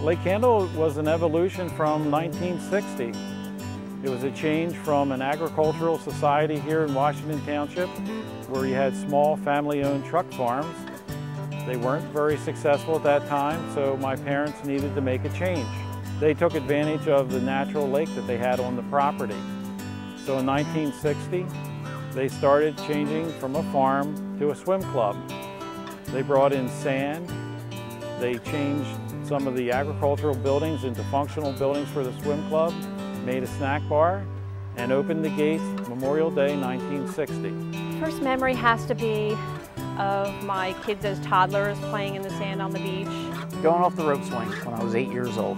Lake Kandle was an evolution from 1960. It was a change from an agricultural society here in Washington Township where you had small family-owned truck farms. They weren't very successful at that time, so my parents needed to make a change. They took advantage of the natural lake that they had on the property. So in 1960, they started changing from a farm to a swim club. They brought in sand. They changed some of the agricultural buildings into functional buildings for the swim club, made a snack bar, and opened the gates Memorial Day 1960. First memory has to be of my kids as toddlers playing in the sand on the beach. Going off the rope swing when I was 8 years old.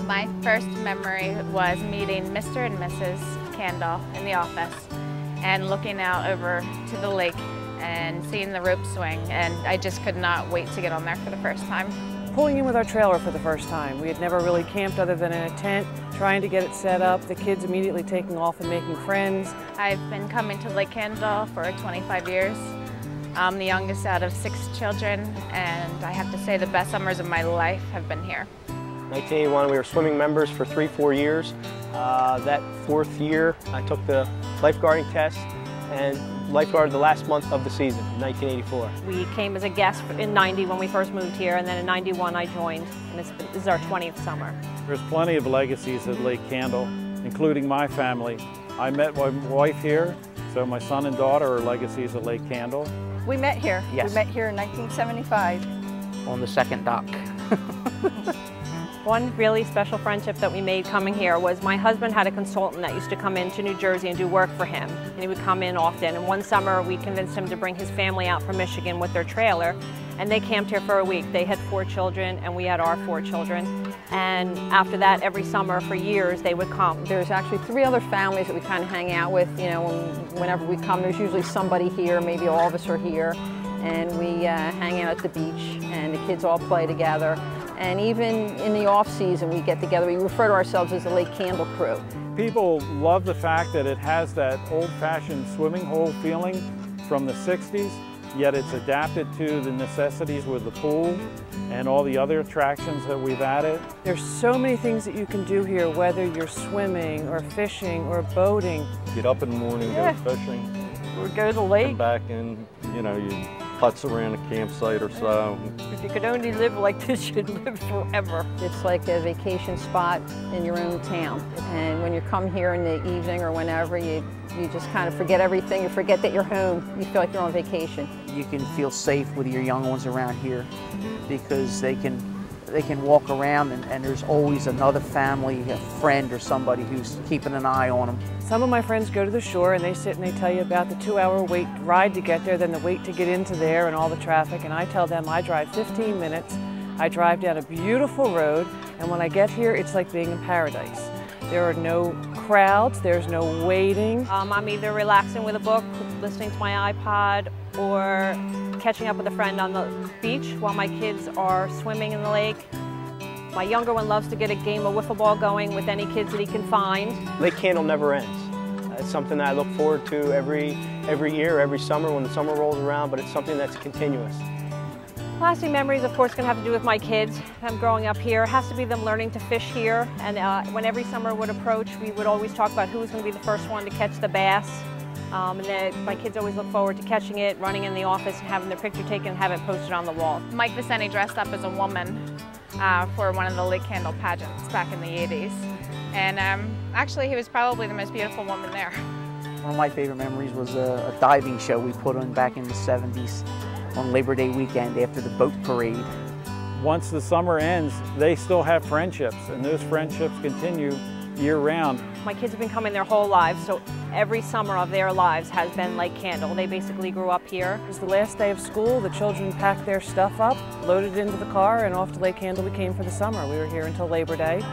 My first memory was meeting Mr. and Mrs. Kandle in the office and looking out over to the lake and seeing the rope swing, and I just could not wait to get on there for the first time. Pulling in with our trailer for the first time. We had never really camped other than in a tent, trying to get it set up, the kids immediately taking off and making friends. I've been coming to Lake Kandle for 25 years. I'm the youngest out of 6 children, and I have to say the best summers of my life have been here. 1981, we were swimming members for 3-4 years. That 4th year, I took the lifeguarding test and lifeguarded the last month of the season, 1984. We came as a guest in 90 when we first moved here, and then in 91 I joined, and this is our 20th summer. There's plenty of legacies at Lake Kandle, including my family. I met my wife here, so my son and daughter are legacies at Lake Kandle. We met here. Yes. We met here in 1975. On the second dock. One really special friendship that we made coming here was my husband had a consultant that used to come into New Jersey and do work for him. And he would come in often. And one summer we convinced him to bring his family out from Michigan with their trailer. And they camped here for a week. They had 4 children and we had our 4 children. And after that, every summer for years, they would come. There's actually 3 other families that we kind of hang out with. You know, whenever we come, there's usually somebody here, maybe all of us are here. And we hang out at the beach and the kids all play together. And even in the off season, we get together. We refer to ourselves as the Lake Kandle crew. People love the fact that it has that old-fashioned swimming hole feeling from the 60s, yet it's adapted to the necessities with the pool and all the other attractions that we've added. There's so many things that you can do here, whether you're swimming or fishing or boating. Get up in the morning, go fishing. Or go to the lake. Come back and, you putz around a campsite or so. If you could only live like this, you'd live forever. It's like a vacation spot in your own town. And when you come here in the evening or whenever, you just kind of forget everything. You forget that you're home. You feel like you're on vacation. You can feel safe with your young ones around here because they can walk around and there's always another family, a friend or somebody who's keeping an eye on them. Some of my friends go to the shore and they sit and they tell you about the 2-hour wait ride to get there, then the wait to get into there and all the traffic, and I tell them I drive 15 minutes, I drive down a beautiful road, and when I get here it's like being in paradise. There are no crowds, there's no waiting. I'm either relaxing with a book, listening to my iPod, or catching up with a friend on the beach while my kids are swimming in the lake. My younger one loves to get a game of wiffle ball going with any kids that he can find. Lake Kandle never ends. It's something that I look forward to every year, every summer when the summer rolls around, but it's something that's continuous. Lasting memories, of course, going to have to do with my kids. I'm growing up here. It has to be them learning to fish here. And when every summer would approach, we would always talk about who was going to be the first one to catch the bass. And then my kids always look forward to catching it, running in the office and having their picture taken and have it posted on the wall. Mike Vicente dressed up as a woman for one of the Lake Kandle pageants back in the 80s. And actually, he was probably the most beautiful woman there. One of my favorite memories was a diving show we put on back in the 70s on Labor Day weekend after the boat parade. Once the summer ends, they still have friendships, and those friendships continue year-round. My kids have been coming their whole lives, so every summer of their lives has been Lake Kandle. They basically grew up here. It was the last day of school. The children packed their stuff up, loaded it into the car, and off to Lake Kandle we came for the summer. We were here until Labor Day.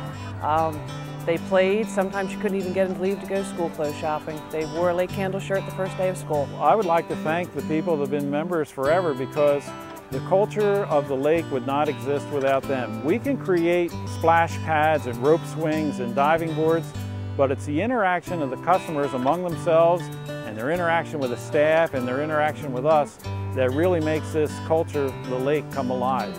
They played. Sometimes you couldn't even get them to leave to go school clothes shopping. They wore a Lake Kandle shirt the first day of school. I would like to thank the people that have been members forever, because the culture of the lake would not exist without them. We can create splash pads and rope swings and diving boards, but it's the interaction of the customers among themselves and their interaction with the staff and their interaction with us that really makes this culture, the lake, come alive.